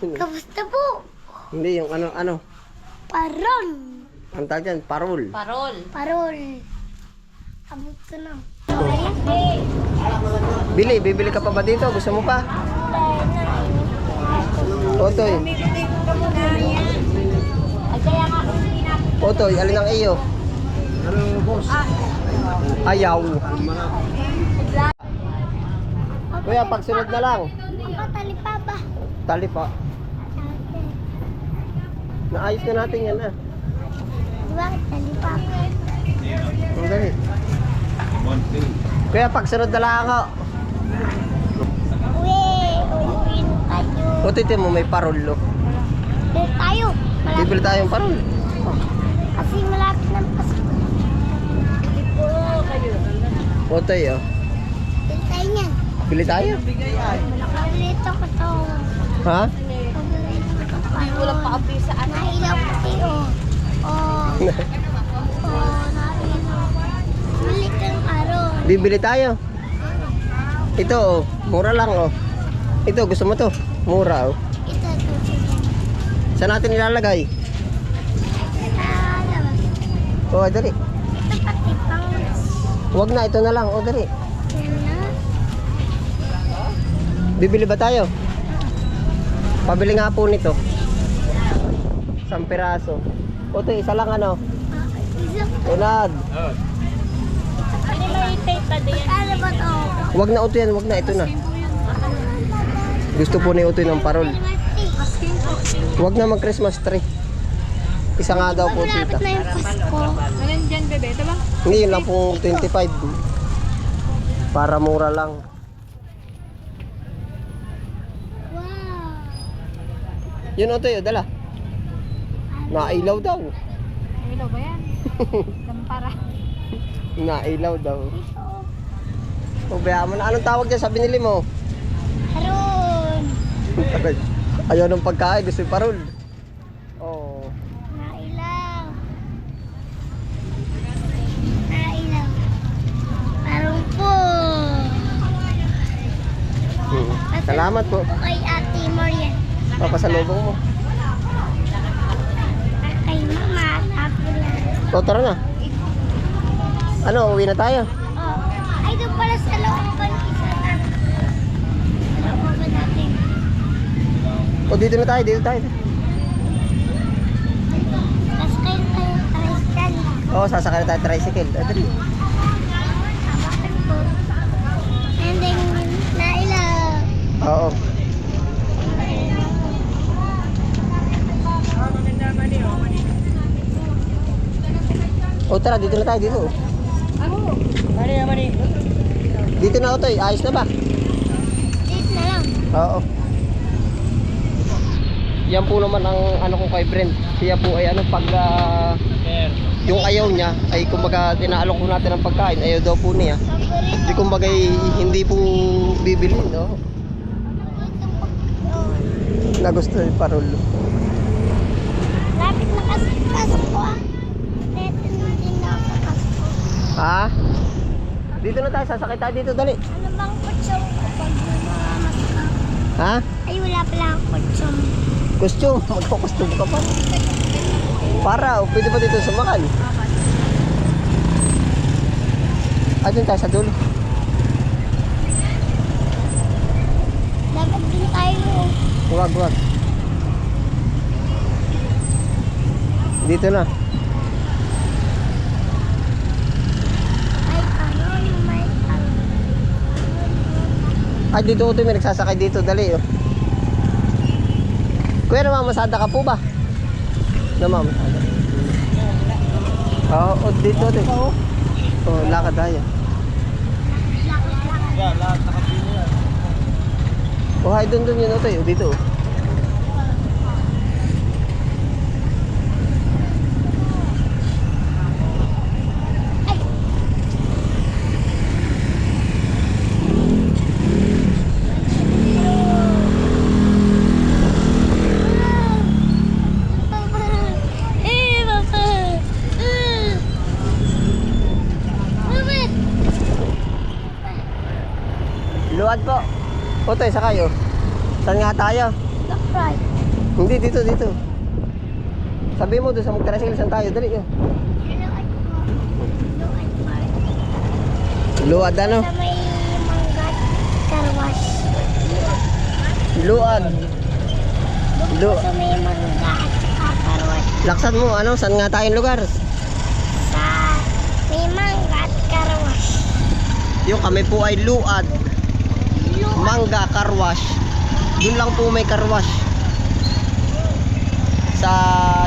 Kamusta po? Hindi, yung ano. Parol. Ang tawag dyan, parol. Parol. Parol. Kamusta na? Bibili ka pa ba dito? Gusto mo pa? Otoy. Otoy, alin ang iyo? Ano, boss? Ayaw. Kuya, pagsunod na lang. Ako, tali pa ba? Tali pa. Naayos na natin yan, ah. Bakit tali pa? Ang dali. Kuya, pagsunod na lang ako. Uwi na tayo. Otoy, mo may parol, lo. Uwi tayo. Bibili tayong parol. Kasi malapit ng Pasko. Otoy, oh. Uwi tayo niyan. Bili tayo. Paborito ko to. Ha? Paborito ko to. Walang pa-update sa ano. Nailaw pati, oh. Oh, nailaw. Bili kang araw. Bibili tayo. Ito, oh. Mura lang, oh. Ito, gusto mo to? Mura, oh. Ito. Saan natin ilalagay? Labas. Oh, dali. Ito pati pang. Wag na, ito na lang. Oh, dali. Yan na. Bibili ba tayo? Pabili nga po nito. 1 piraso. O, ito, isa lang, ano? Isang. Unad. Ano may tape pa din? Ano ba to? Wag na, Uto yan. Wag na, ito na. Gusto po ni Utoy ng parol. Wag na mag-Christmas tree. Isa nga daw po, Malapit tita. na yung Pasko. Ano dyan, bebe? Ito ba? Hindi, yun lang po 25. Para mura lang. Wow. Yun, Utoy, dala. Nailaw daw. Ilaw ba yan? Lampara. Nailaw daw. O, bayaan mo na. Anong tawag dyan sa binili mo? Haron. Ayaw ng pagkain. Gusto yung parol. Oh. Nailaw. Nailaw. Parang po. Salamat po. Kay Ate Marian. Papasalubong mo. Kay Mama. Tapos lang. O, tara na. Ano, uwi na tayo? Oh. Ay, doon pala sa loob ko yung isa na. Ano ba natin? O, dito na tayo. Dito tayo. Tapos kayo tricycle. O, sasakay na tayo tricycle. Dali. Bakit po? And then, nailaw. Oo. O, tara. Dito na tayo. Dito. Dito na, Otoy. Ayos na ba? Date na lang. Oo. Yan po naman ang ano ko kay Brent. Siya po ay ano pag yung ayaw niya ay kumbaga tinaalok ko natin ang pagkain. Ayaw daw po niya. Paborito. Di kumbaga hindi po bibili, no? Na gusto yung parol. Lapit na kasi Pasko ah. Dito na din ako sa Pasko. Ha? Dito na tayo. Sasakay tayo dito. Dali. Ano bang kutsong kapag namamas ka? Ha? Ay, wala pala akong kutsong. Costume. Magpo-costume ka pa. Para. O, pwede ba dito sumakal? Dyan tayo sa dulo. Dapat din tayo. Wag. Dito na. May kanon, may kanon. Ay, dito Utoy. May nagsasakay dito. Dali, oh. Kuya, namamasada ka po ba? Namamasada. Oo, dito Utoy. Oo, lakad tayo. Oh, hay doon yun Utoy. Oh, dito. Luwad po. Utoy, sakay oh. Saan nga tayo? Black Friday. Hindi, dito. Sabi mo doon sa magtrasil, saan tayo? Dali yun. Luad po. Luad park. Luad ano? Sa may Mangat Carwash. Luad. Sa may Mangat Carwash. Laksan mo, ano? Saan nga tayong lugar? Sa may Mangat Carwash. Yung kami po ay Luad. Luad. Mangga Carwash. Yun lang po may carwash. Sa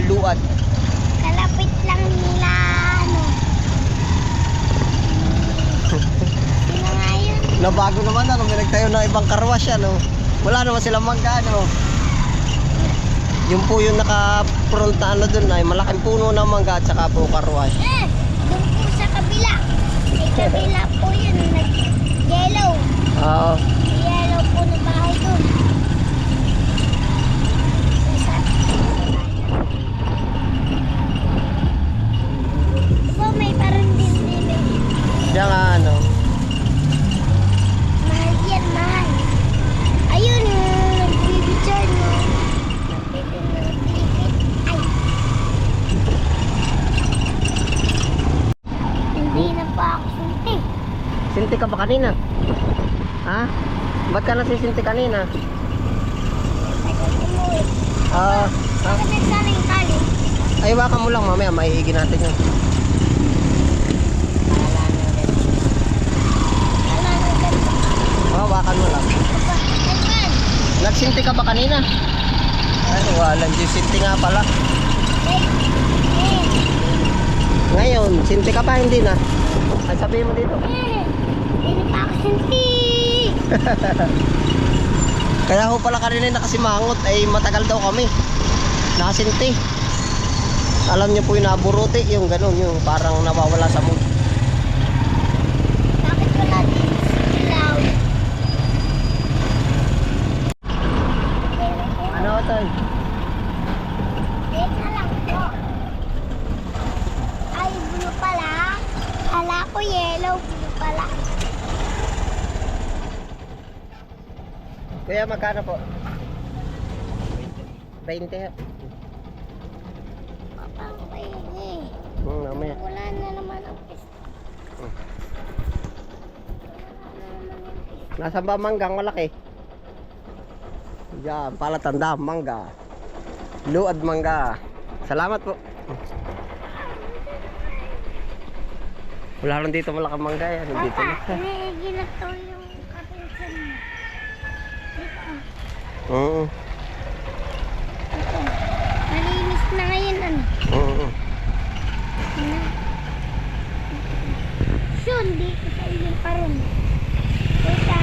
Luad. Kalapit lang nila, ano. Sino nga yun? Nabago naman ano, may nagtayo ng ibang carwash ano. Wala naman silang mangga ano. Yung po yung naka-front na ano dun ay malaking puno ng mangga at saka po carwash. Doon po sa kabila. May kabila po yun. Yellow. Oo. Yellow po na bahay doon. So may parang din nila. Diyan nga ano. Mahal yan, mahal. Ayun, nagbibidyon mo. Ay. Hindi na pa ako sunti. Sinti ka ba kanina? Ha? Ba't ka nasisinti kanina? Tagal umuwi. Bakit nagsana yung tali? Ay waka mo lang mamaya, maiigi natin yun. Wala na ganito. Wakan mo lang. Ayman. Nagsinti ka ba kanina? Ay wala, yung sinti nga pala. Ngayon, sinti ka pa hindi na? Ay sabihin mo dito. Hindi pa ako sunti. Kaya ho pala kanina nakasimangot ay matagal daw kami. Nakasinti. Alam niyo po yung naburuti, yung ganun, yung parang nawawala sa mood. Bakit wala din silaw? Ano ito? Teka lang po. Ay, blue pala. Kala ko yellow, blue pala. Kaya magkano po? 20 ha? Papapahingi. Mamaya. Wala na naman ang pista. Nasaan ba manggang malaki? Diyan, palatanda, mangga. Luad mangga. Salamat po. Wala lang dito malaking mangga yan. Dito na. Papa, iniigi na to yung kapinsan mo. Dito. Oo. Ito. Malinis na ngayon, ano? Oo. Yun, dito sa iyo pa rin. Teka.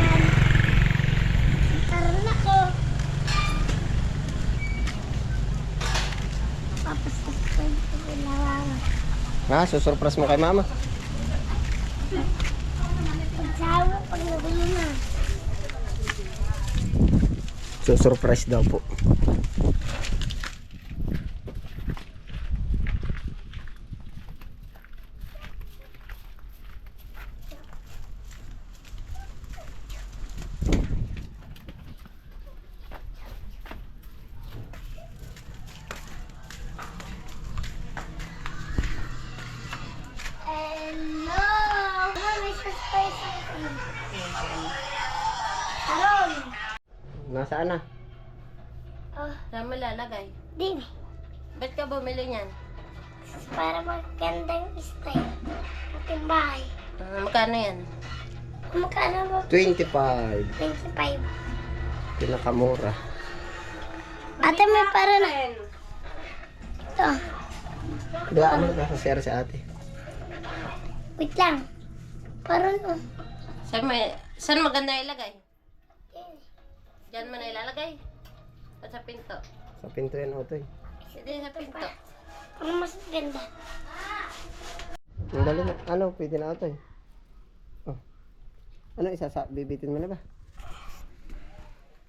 Karoon ako. Papasok ko yung paglawawa. Ha, susurprise mo kay mama. Pagsawa, paglawawa na. Susurprise daw po. Hello! May surprise ako. Karoon. Nasaan na? Oh, Saan mo lalagay? din. Ba't ka bumili niyan? Para magandang style. Ating bahay. Magkano yan? Magkano ba? 25. 25. Pinakamura. Ate, may para na. Ito. Diba, ano ka sa si ate? Wait lang. Para na. Saan maganda ilagay? Diyan mo na ilalagay? O sa pinto? Sa pinto yan, Otoy. Hindi sa pinto. Para mas ganda. Ang dali na. Ano, pwede na, Otoy. Oh. Ano, bibitin mo na ba?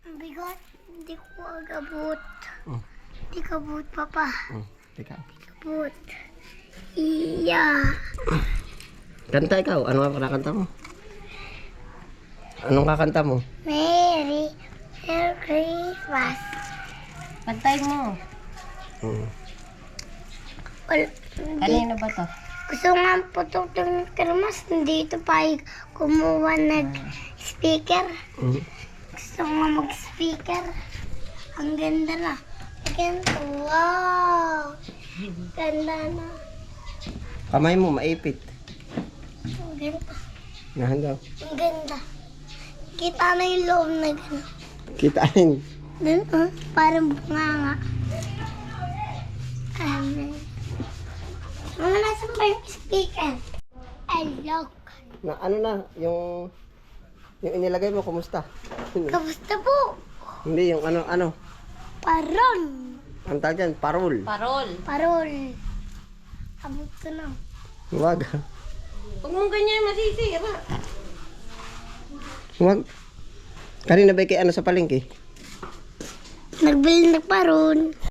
Ang bigat. Hindi ko agabot. Oh. Hindi kabut, papa. Teka. Kabut. Iya. Kanta ikaw. Ano ang kakanta mo? Anong kakanta mo? Merry Christmas. Pantay mo. Hmm. Wala. Kanino ba to? Gusto nga putok ng kermas. Dito pa kumuha ng speaker. Hmm. Gusto nga mag-speaker. Ang ganda na. Ganda. Wow. Ganda na. Kamay mo, maipit. Ang ganda. Nahan daw. Ang ganda. Kita na yung loob na gano'n. Kitain. Dun, parang bunganga. Amen. Mga nasa ba yung speaker? Hello. Na ano na, yung inilagay mo, kumusta? Kamusta po? Hindi, yung ano, Paron. ang tawag dyan, parol. Parol. Parol. Abot ko na. Huwag. Huwag mong ganyan masisira. Huwag. Kanina ba kay ano sa palengke? Nagbili ng paron.